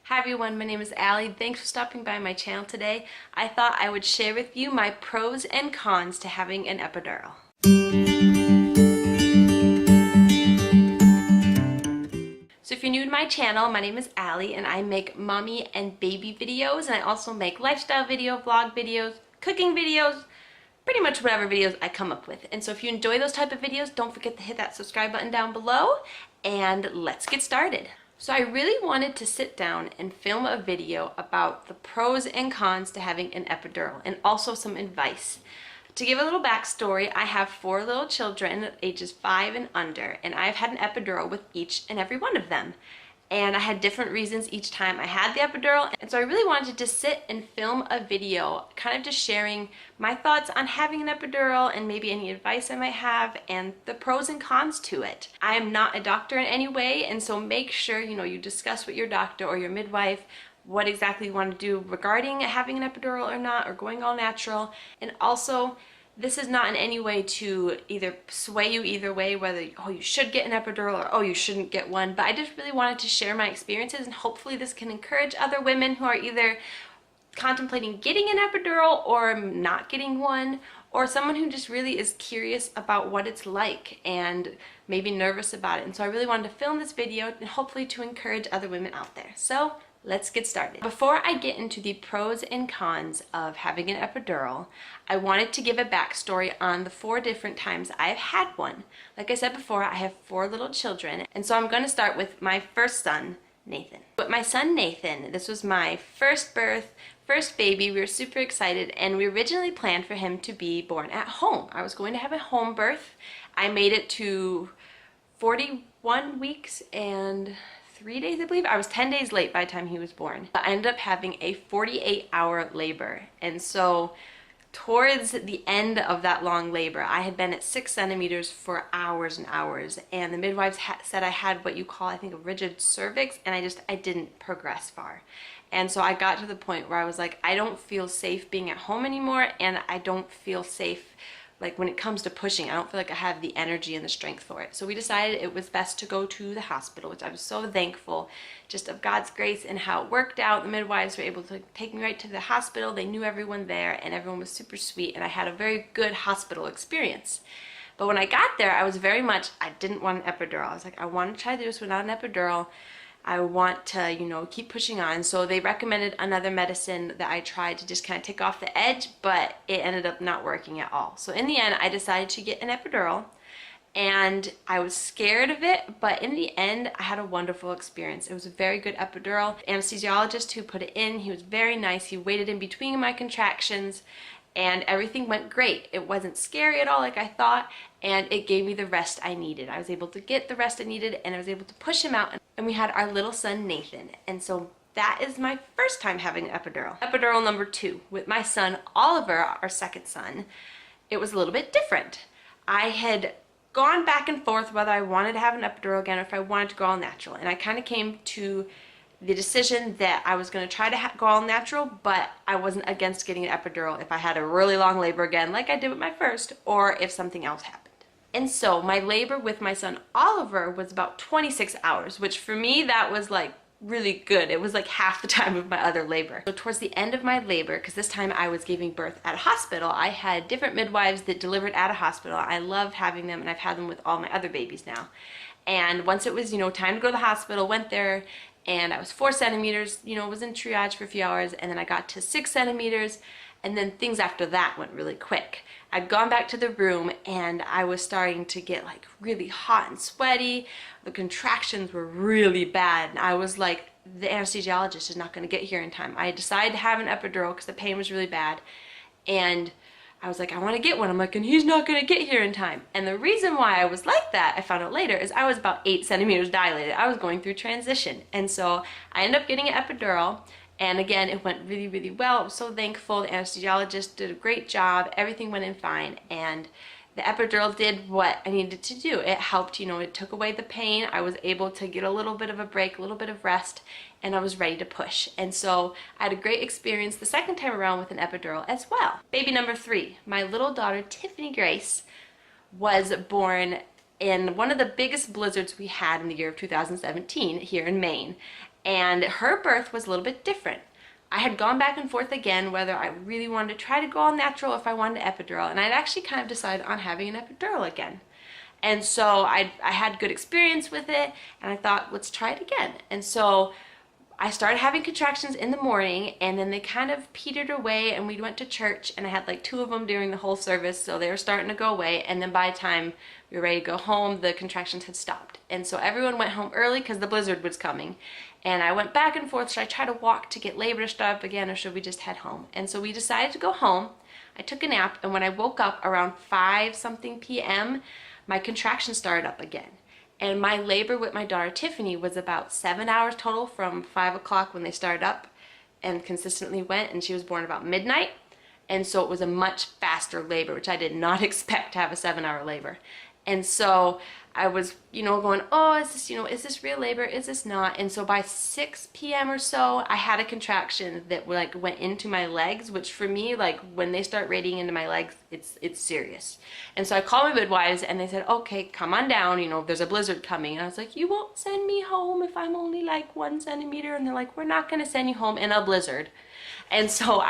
Hi everyone, my name is Allie. Thanks for stopping by my channel today. I thought I would share with you my pros and cons to having an epidural. So if you're new to my channel, my name is Allie and I make mommy and baby videos, and I also make lifestyle video, vlog videos, cooking videos, pretty much whatever videos I come up with. And so if you enjoy those type of videos, don't forget to hit that subscribe button down below, and let's get started. So I really wanted to sit down and film a video about the pros and cons to having an epidural, and also some advice. To give a little backstory, I have 4 little children, ages 5 and under, and I've had an epidural with each and every one of them. And I had different reasons each time I had the epidural, and so I really wanted to sit and film a video kind of just sharing my thoughts on having an epidural and maybe any advice I might have and the pros and cons to it. I am not a doctor in any way, and so make sure you discuss with your doctor or your midwife what exactly you want to do regarding having an epidural or not, or going all natural. And also, this is not in any way to either sway you either way, whether you should get an epidural or you shouldn't get one, but I just really wanted to share my experiences, and hopefully this can encourage other women who are either contemplating getting an epidural or not getting one, or someone who just really is curious about what it's like and maybe nervous about it. And so I really wanted to film this video and hopefully to encourage other women out there. So let's get started. Before I get into the pros and cons of having an epidural, I wanted to give a backstory on the 4 different times I've had one. Like I said before, I have 4 little children, and so I'm going to start with my first son, Nathan. With my son Nathan, this was my first birth, first baby. We were super excited, and we originally planned for him to be born at home. I was going to have a home birth. I made it to 41 weeks and 3 days, I believe. I was 10 days late by the time he was born. But I ended up having a 48-hour labor. And so towards the end of that long labor, I had been at 6 centimeters for hours and hours. And the midwives said I had what you call, I think, a rigid cervix, and I didn't progress far. And so I got to the point where I was like, I don't feel safe being at home anymore, and I don't feel safe like when it comes to pushing. I don't feel like I have the energy and the strength for it. So we decided it was best to go to the hospital, which I was so thankful just of God's grace and how it worked out. The midwives were able to take me right to the hospital. They knew everyone there, and everyone was super sweet, and I had a very good hospital experience. But when I got there, I was very much, I didn't want an epidural. I was like, I want to try this without an epidural. I want to, keep pushing on. So they recommended another medicine that I tried to just kind of take off the edge, but it ended up not working at all. So in the end, I decided to get an epidural, and I was scared of it, but in the end, I had a wonderful experience. It was a very good epidural. The anesthesiologist who put it in, he was very nice. He waited in between my contractions, and everything went great. It wasn't scary at all like I thought, and it gave me the rest I needed. I was able to get the rest I needed, and I was able to push him out, and we had our little son Nathan. And so that is my first time having an epidural. Epidural number 2 with my son Oliver, our second son. It was a little bit different. I had gone back and forth whether I wanted to have an epidural again or if I wanted to go all natural, and I kind of came to the decision that I was going to try to go all natural, but I wasn't against getting an epidural if I had a really long labor again like I did with my first, or if something else happened. And so my labor with my son Oliver was about 26 hours, which for me, that was like really good. It was like half the time of my other labor. So towards the end of my labor, because this time I was giving birth at a hospital, I had different midwives that delivered at a hospital. I love having them, and I've had them with all my other babies now. And once it was, time to go to the hospital, went there, and I was 4 centimeters, was in triage for a few hours, and then I got to 6 centimeters, and then things after that went really quick. I'd gone back to the room, and I was starting to get like really hot and sweaty. The contractions were really bad, and I was like, the anesthesiologist is not going to get here in time. I decided to have an epidural because the pain was really bad, and I was like, I want to get one. I'm like, and he's not going to get here in time. And the reason why I was like that, I found out later, is I was about 8 centimeters dilated. I was going through transition. And so I ended up getting an epidural. And again, it went really, really well. I was so thankful. The anesthesiologist did a great job. Everything went in fine. And the epidural did what I needed to do. It helped, it took away the pain. I was able to get a little bit of a break, a little bit of rest, and I was ready to push. And so I had a great experience the second time around with an epidural as well. Baby number 3, my little daughter Tiffany Grace, was born in one of the biggest blizzards we had in the year of 2017 here in Maine. and her birth was a little bit different. I had gone back and forth again whether I really wanted to try to go all natural or if I wanted an epidural, and I'd actually kind of decided on having an epidural again. And so I had good experience with it, and I thought, let's try it again. And so I started having contractions in the morning, and then they kind of petered away, and we went to church, and I had like 2 of them during the whole service, so they were starting to go away. And then by the time we were ready to go home, the contractions had stopped. And so everyone went home early because the blizzard was coming. And I went back and forth, should I try to walk to get labor to start up again, or should we just head home? And so we decided to go home. I took a nap, and when I woke up around 5-something p.m., my contractions started up again. And my labor with my daughter Tiffany was about 7 hours total from 5 o'clock when they started up and consistently went, and she was born about midnight. And so it was a much faster labor, which I did not expect to have a 7-hour labor. And so I was, going, oh, is this, is this real labor? Is this not? And so by 6 p.m. or so, I had a contraction that like went into my legs, which for me, like when they start radiating into my legs, it's serious. And so I called my midwives, and they said, okay, come on down, there's a blizzard coming. And I was like, you won't send me home if I'm only like 1 centimeter. And they're like, we're not going to send you home in a blizzard. And so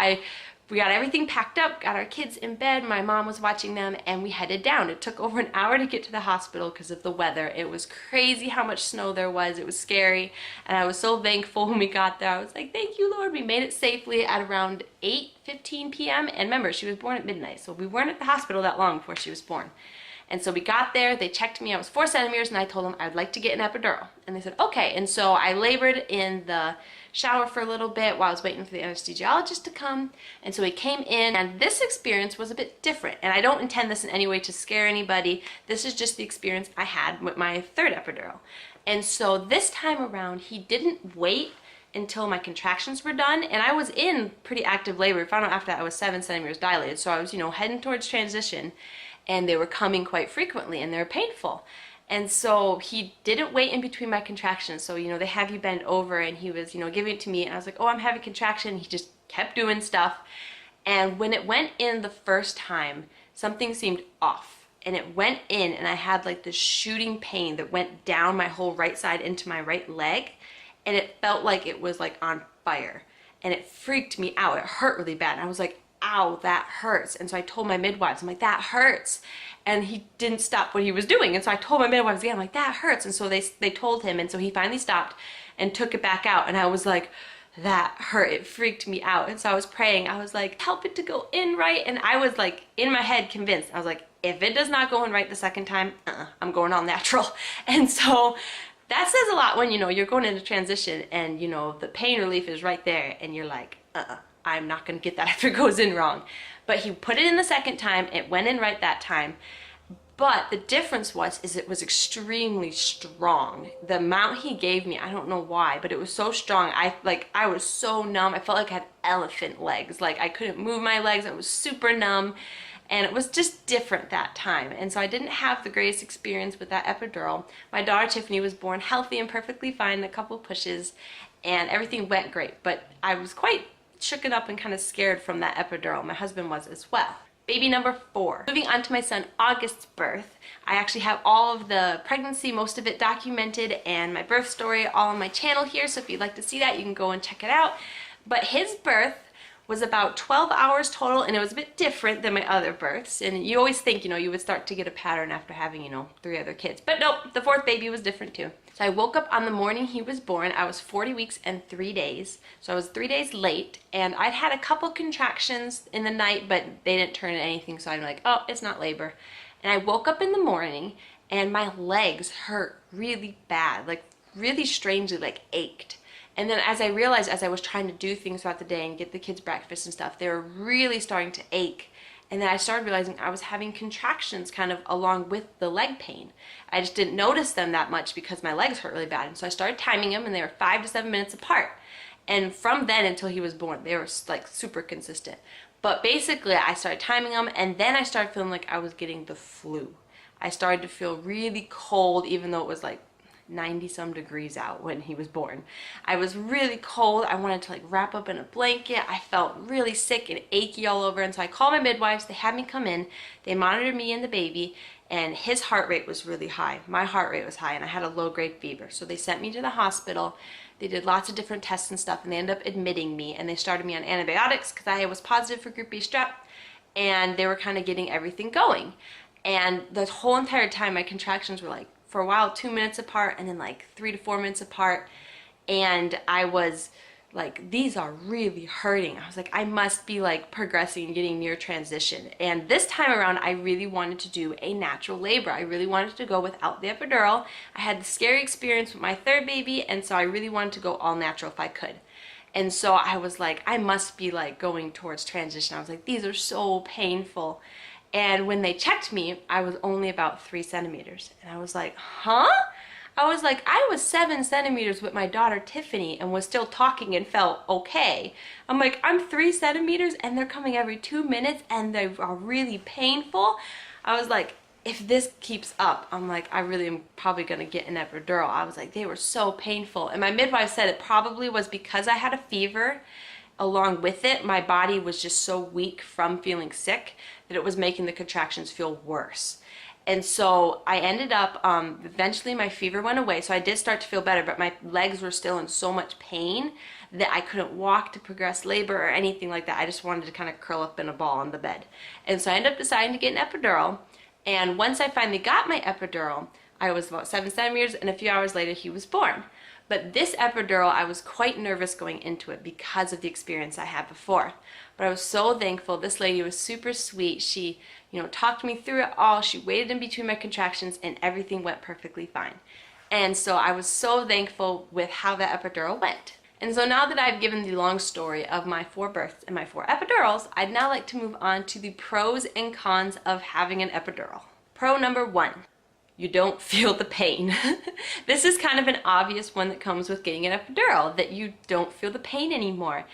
we got everything packed up, got our kids in bed, my mom was watching them, and we headed down. It took over an hour to get to the hospital because of the weather. It was crazy how much snow there was. It was scary, and I was so thankful when we got there. I was like, thank you, Lord. We made it safely at around 8:15 p.m. And remember, she was born at midnight, so we weren't at the hospital that long before she was born. And so we got there, they checked me, I was 4 centimeters, and I told them I'd like to get an epidural. And they said, okay. And so I labored in the shower for a little bit while I was waiting for the anesthesiologist to come. And so he came in, and this experience was a bit different. And I don't intend this in any way to scare anybody. This is just the experience I had with my 3rd epidural. And so this time around, he didn't wait until my contractions were done, and I was in pretty active labor. We found out after that I was 7 centimeters dilated, so I was, heading towards transition, and they were coming quite frequently, and they were painful. And so he didn't wait in between my contractions. So, they have you bend over, and he was, giving it to me, and I was like, oh, I'm having contraction. He just kept doing stuff. And when it went in the first time, something seemed off. And it went in, and I had like this shooting pain that went down my whole right side into my right leg. And it felt like it was like on fire. And it freaked me out. It hurt really bad. And I was like, ow, that hurts. And so I told my midwives, I'm like, that hurts. And he didn't stop what he was doing. And so I told my midwives again, I'm like, that hurts. And so they told him. And so he finally stopped and took it back out. And I was like, that hurt. It freaked me out. And so I was praying. I was like, help it to go in right. And I was like, in my head, convinced. I was like, if it does not go in right the second time, I'm going all natural. And so that says a lot when, you're going into transition and, the pain relief is right there. And you're like, I'm not going to get that if it goes in wrong. But he put it in the second time. It went in right that time. But the difference is it was extremely strong. The amount he gave me, I don't know why, but it was so strong. I was so numb. I felt like I had elephant legs. Like I couldn't move my legs. I was super numb. And it was just different that time. And so I didn't have the greatest experience with that epidural. My daughter Tiffany was born healthy and perfectly fine, a couple pushes, and everything went great. But I was quite shooken up and kind of scared from that epidural. My husband was as well. Baby number 4. Moving on to my son August's birth. I actually have all of the pregnancy, most of it documented, and my birth story all on my channel here. So if you'd like to see that, you can go and check it out. But his birth was about 12 hours total, and it was a bit different than my other births. And you always think, you would start to get a pattern after having, 3 other kids. But nope, the 4th baby was different too. So I woke up on the morning he was born. I was 40 weeks and 3 days. So I was 3 days late, and I'd had a couple contractions in the night, but they didn't turn into anything. So I'm like, oh, it's not labor. And I woke up in the morning, and my legs hurt really bad, like really strangely, like ached. And then as I realized, as I was trying to do things throughout the day and get the kids breakfast and stuff, they were really starting to ache. And then I started realizing I was having contractions kind of along with the leg pain. I just didn't notice them that much because my legs hurt really bad. And so I started timing them, and they were 5 to 7 minutes apart. And from then until he was born, they were like super consistent. But basically I started timing them, and then I started feeling like I was getting the flu. I started to feel really cold, even though it was like 90 some degrees out when he was born. I was really cold. I wanted to like wrap up in a blanket. I felt really sick and achy all over. And so I called my midwives. They had me come in. They monitored me and the baby. and his heart rate was really high. My heart rate was high, and I had a low-grade fever. So they sent me to the hospital. They did lots of different tests and stuff, and they ended up admitting me, and they started me on antibiotics because I was positive for group B strep, and they were kind of getting everything going. And the whole entire time, my contractions were like, for a while, 2 minutes apart, and then like 3 to 4 minutes apart. And I was like, these are really hurting. I was like, I must be like progressing and getting near transition. And this time around, I really wanted to do a natural labor. I really wanted to go without the epidural. I had the scary experience with my third baby, and so I really wanted to go all natural if I could. And so I was like, I must be like going towards transition. I was like, these are so painful. And when they checked me, I was only about 3 centimeters. And I was like, huh? I was like, I was 7 centimeters with my daughter Tiffany and was still talking and felt okay. I'm like, I'm 3 centimeters and they're coming every 2 minutes and they are really painful. I was like, if this keeps up, I'm like, I really am probably gonna get an epidural. I was like, they were so painful. And my midwife said it probably was because I had a fever. Along with it, my body was just so weak from feeling sick that it was making the contractions feel worse. And so I ended up, eventually my fever went away, so I did start to feel better, but my legs were still in so much pain that I couldn't walk to progress labor or anything like that. I just wanted to kind of curl up in a ball on the bed. And so I ended up deciding to get an epidural, and once I finally got my epidural, I was about 7 centimeters, and a few hours later he was born. But this epidural, I was quite nervous going into it because of the experience I had before. But I was so thankful. This lady was super sweet. She, talked me through it all. She waited in between my contractions, and everything went perfectly fine. And so I was so thankful with how that epidural went. And so now that I've given the long story of my 4 births and my 4 epidurals, I'd now like to move on to the pros and cons of having an epidural. Pro number 1. You don't feel the pain. This is kind of an obvious one that comes with getting an epidural, that you don't feel the pain anymore.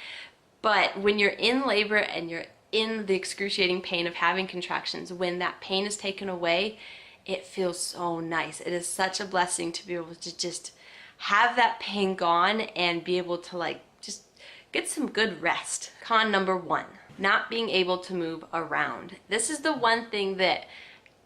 But when you're in labor and you're in the excruciating pain of having contractions, when that pain is taken away, it feels so nice. It is such a blessing to be able to just have that pain gone and be able to just get some good rest. Con number 1, not being able to move around. This is the one thing that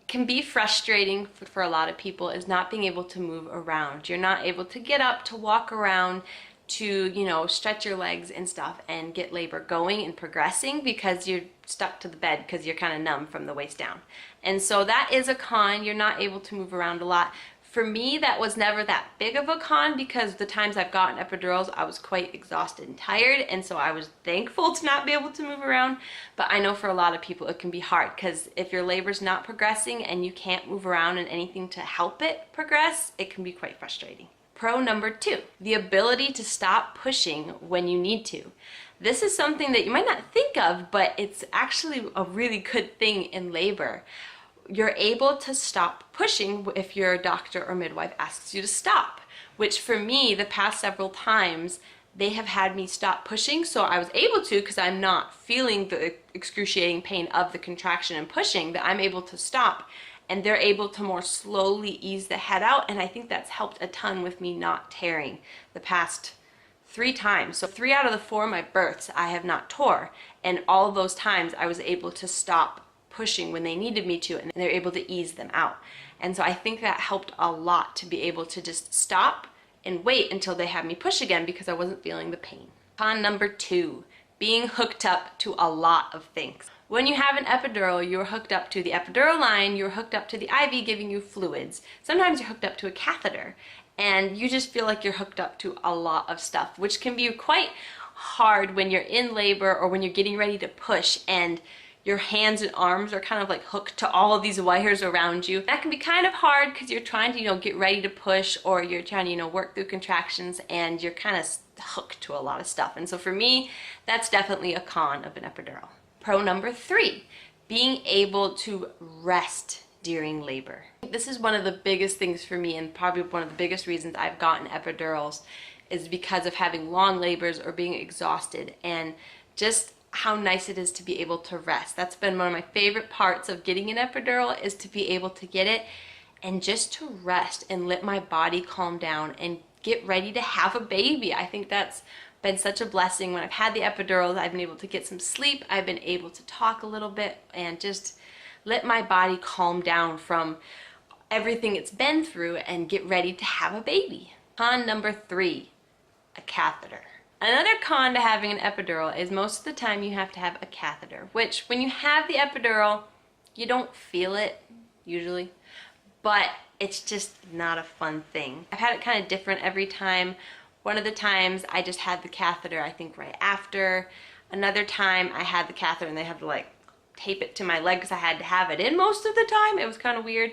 can be frustrating for a lot of people, is not being able to move around. You're not able to get up, to walk around, to, stretch your legs and stuff and get labor going and progressing because you're stuck to the bed because you're kind of numb from the waist down. And so that is a con. You're not able to move around a lot. For me, that was never that big of a con because the times I've gotten epidurals, I was quite exhausted and tired, and so I was thankful to not be able to move around. But I know for a lot of people it can be hard because if your labor's not progressing and you can't move around and anything to help it progress, it can be quite frustrating. Pro number 2, the ability to stop pushing when you need to. This is something that you might not think of, but it's actually a really good thing in labor. You're able to stop pushing if your doctor or midwife asks you to stop, which for me, the past several times, they have had me stop pushing, so I was able to because I'm not feeling the excruciating pain of the contraction and pushing, that I'm able to stop, and they're able to more slowly ease the head out, and I think that's helped a ton with me not tearing the past 3 times. So 3 out of the 4 of my births I have not tore, and all those times I was able to stop pushing when they needed me to, and they're able to ease them out. And so I think that helped a lot to be able to just stop and wait until they had me push again because I wasn't feeling the pain. Con number 2, being hooked up to a lot of things. When you have an epidural, you're hooked up to the epidural line, you're hooked up to the IV giving you fluids. Sometimes you're hooked up to a catheter, and you just feel like you're hooked up to a lot of stuff, which can be quite hard when you're in labor or when you're getting ready to push and your hands and arms are kind of like hooked to all of these wires around you. That can be kind of hard because you're trying to, get ready to push, or you're trying to, work through contractions, and you're kind of hooked to a lot of stuff. And so for me, that's definitely a con of an epidural. Pro number 3, being able to rest during labor. This is one of the biggest things for me, and probably one of the biggest reasons I've gotten epidurals is because of having long labors or being exhausted, and just how nice it is to be able to rest. That's been one of my favorite parts of getting an epidural, is to be able to get it and just to rest and let my body calm down and get ready to have a baby. I think that's been such a blessing. When I've had the epidurals, I've been able to get some sleep, I've been able to talk a little bit and just let my body calm down from everything it's been through and get ready to have a baby. Con number 3, a catheter. Another con to having an epidural is most of the time you have to have a catheter, which when you have the epidural, you don't feel it usually, but it's just not a fun thing. I've had it kind of different every time. One of the times I just had the catheter, I think right after. Another time I had the catheter and they had to like tape it to my leg because I had to have it in most of the time. It was kind of weird.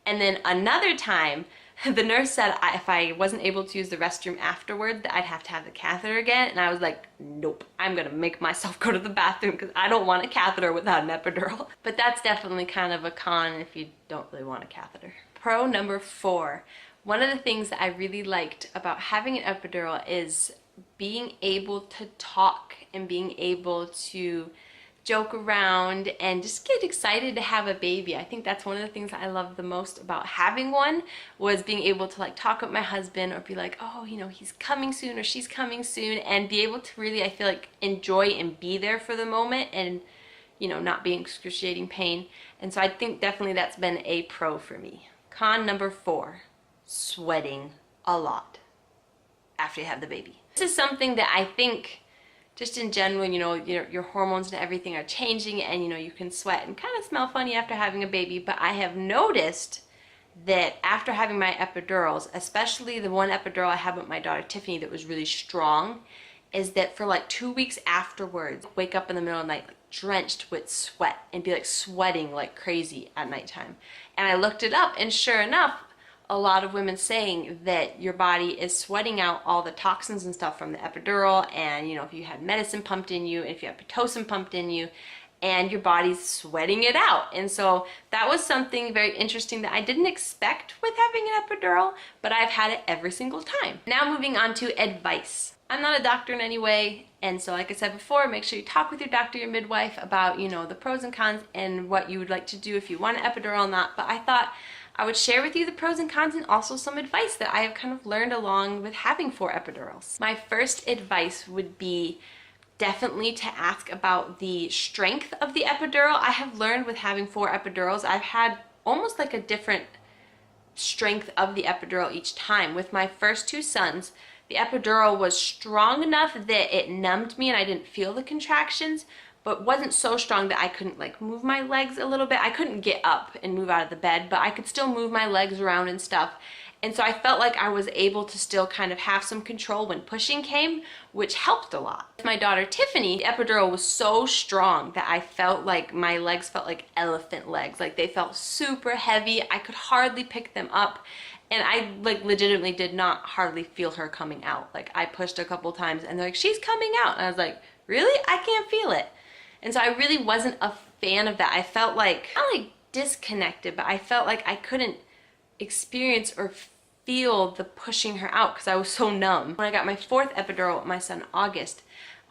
And then another time, the nurse said if I wasn't able to use the restroom afterward, that I'd have to have the catheter again. And I was like, nope, I'm gonna make myself go to the bathroom because I don't want a catheter without an epidural. But that's definitely kind of a con if you don't really want a catheter. Pro number 4. One of the things that I really liked about having an epidural is being able to talk and being able to joke around and just get excited to have a baby. I think that's one of the things that I love the most about having one, was being able to like talk with my husband or be like, oh, you know, he's coming soon or she's coming soon, and be able to really, I feel like, enjoy and be there for the moment and, you know, not be in excruciating pain. And so I think definitely that's been a pro for me. Con number 4, sweating a lot after you have the baby. This is something that I think just in general, you know, your hormones and everything are changing, and you know, you can sweat and kind of smell funny after having a baby. But I have noticed that after having my epidurals, especially the one epidural I had with my daughter Tiffany that was really strong, is that for like 2 weeks afterwards, wake up in the middle of the night like drenched with sweat and be like sweating like crazy at nighttime. And I looked it up, and sure enough, a lot of women saying that your body is sweating out all the toxins and stuff from the epidural, and you know, if you had medicine pumped in you, and if you have Pitocin pumped in you, and your body's sweating it out. And so that was something very interesting that I didn't expect with having an epidural, but I've had it every single time. Now moving on to advice. I'm not a doctor in any way, and so like I said before, make sure you talk with your doctor, your midwife, about, you know, the pros and cons and what you would like to do if you want an epidural or not. But I thought I would share with you the pros and cons and also some advice that I have kind of learned along with having 4 epidurals. My first advice would be definitely to ask about the strength of the epidural. I have learned with having 4 epidurals, I've had almost like a different strength of the epidural each time. With my first 2 sons, the epidural was strong enough that it numbed me and I didn't feel the contractions, but wasn't so strong that I couldn't like move my legs a little bit. I couldn't get up and move out of the bed, but I could still move my legs around and stuff. And so I felt like I was able to still kind of have some control when pushing came, which helped a lot. With my daughter Tiffany, the epidural was so strong that I felt like my legs felt like elephant legs. Like they felt super heavy. I could hardly pick them up. And I like legitimately did not hardly feel her coming out. Like I pushed a couple times and they're like, she's coming out. And I was like, really? I can't feel it. And so I really wasn't a fan of that. I felt like, not like disconnected, but I felt like I couldn't experience or feel the pushing her out because I was so numb. When I got my 4th epidural with my son August,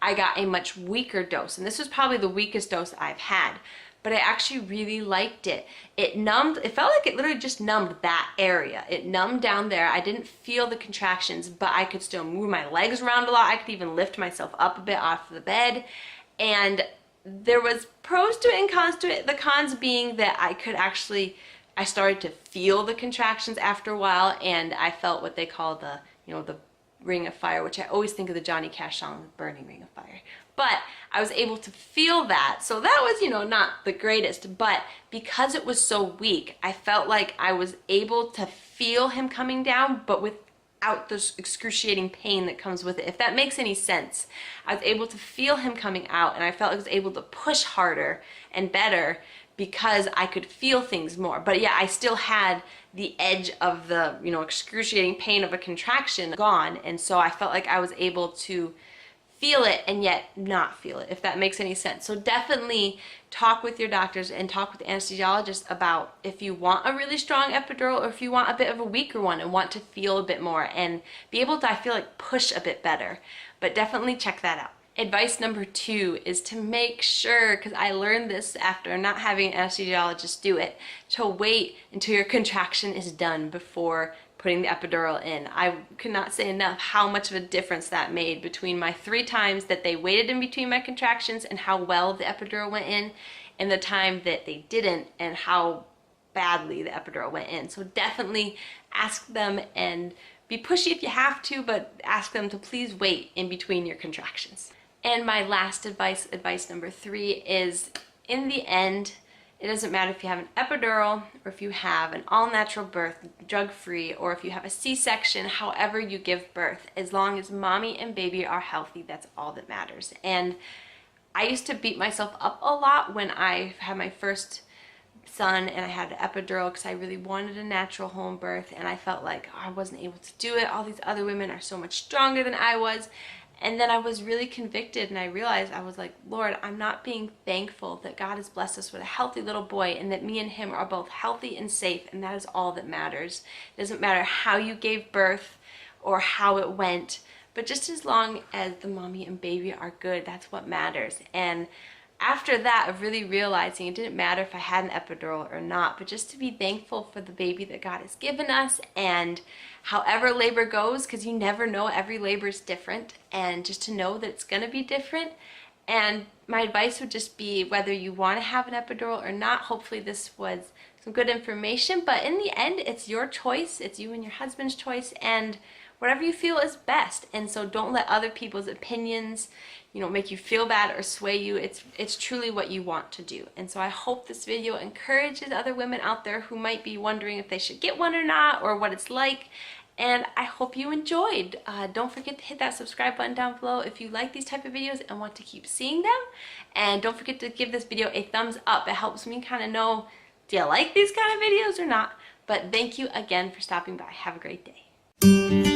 I got a much weaker dose. And this was probably the weakest dose I've had. But I actually really liked it. It numbed, it felt like it literally just numbed that area. It numbed down there. I didn't feel the contractions, but I could still move my legs around a lot. I could even lift myself up a bit off the bed. And there was pros to it and cons to it. The cons being that I started to feel the contractions after a while, and I felt what they call the, you know, the ring of fire, which I always think of the Johnny Cash song, The Burning Ring of Fire. But I was able to feel that. So that was, you know, not the greatest, but because it was so weak, I felt like I was able to feel him coming down, but without the excruciating pain that comes with it, if that makes any sense. I was able to feel him coming out, and I felt like I was able to push harder and better because I could feel things more. But yeah, I still had the edge of the, you know, excruciating pain of a contraction gone, and so I felt like I was able to feel it and yet not feel it, if that makes any sense. So definitely talk with your doctors and talk with the anesthesiologist about if you want a really strong epidural or if you want a bit of a weaker one and want to feel a bit more and be able to, I feel like, push a bit better. But definitely check that out. Advice number 2 is to make sure, because I learned this after not having an anesthesiologist do it, to wait until your contraction is done before putting the epidural in. I could not say enough how much of a difference that made between my 3 times that they waited in between my contractions and how well the epidural went in. and the time that they didn't and how badly the epidural went in. So definitely ask them, and be pushy if you have to, but ask them to please wait in between your contractions. And my last advice number 3 is, in the end, it doesn't matter if you have an epidural or if you have an all-natural birth, drug-free, or if you have a C-section, however you give birth, as long as mommy and baby are healthy, that's all that matters. And I used to beat myself up a lot when I had my first son and I had an epidural because I really wanted a natural home birth, and I felt like, oh, I wasn't able to do it. All these other women are so much stronger than I was. And then I was really convicted, and I realized, I was like, Lord, I'm not being thankful that God has blessed us with a healthy little boy, and that me and him are both healthy and safe, and that is all that matters. It doesn't matter how you gave birth or how it went, but just as long as the mommy and baby are good, that's what matters. And after that, of really realizing it didn't matter if I had an epidural or not, but just to be thankful for the baby that God has given us, and however labor goes, because you never know, every labor is different, and just to know that it's going to be different. And my advice would just be, whether you want to have an epidural or not, hopefully this was some good information, but in the end, it's your choice. It's you and your husband's choice, and whatever you feel is best. And so don't let other people's opinions, make you feel bad or sway you. It's truly what you want to do. And so I hope this video encourages other women out there who might be wondering if they should get one or not, or what it's like. And I hope you enjoyed. Don't forget to hit that subscribe button down below if you like these type of videos and want to keep seeing them. And don't forget to give this video a thumbs up. It helps me kind of know, do you like these kind of videos or not? But thank you again for stopping by. Have a great day.